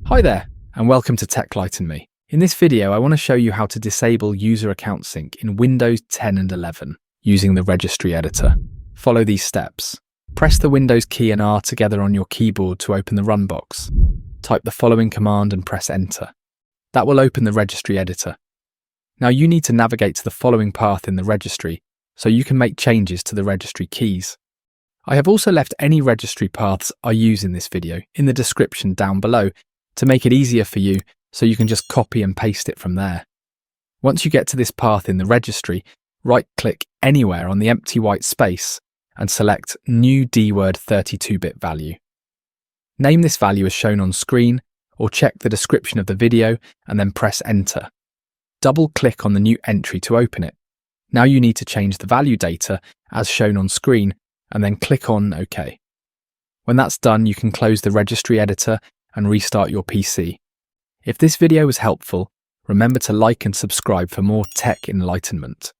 Hi there, and welcome to Tech Lighten Me. In this video, I want to show you how to disable user account sync in Windows 10 and 11 using the Registry Editor. Follow these steps. Press the Windows key and R together on your keyboard to open the Run box. Type the following command and press Enter. That will open the Registry Editor. Now you need to navigate to the following path in the registry so you can make changes to the registry keys. I have also left any registry paths I use in this video in the description down below to make it easier for you so you can just copy and paste it from there. Once you get to this path in the registry, right-click anywhere on the empty white space and select New DWORD 32-bit value. Name this value as shown on screen or check the description of the video and then press Enter. Double-click on the new entry to open it. Now you need to change the value data as shown on screen and then click on OK. When that's done, you can close the Registry Editor and restart your PC. If this video was helpful, remember to like and subscribe for more tech enlightenment.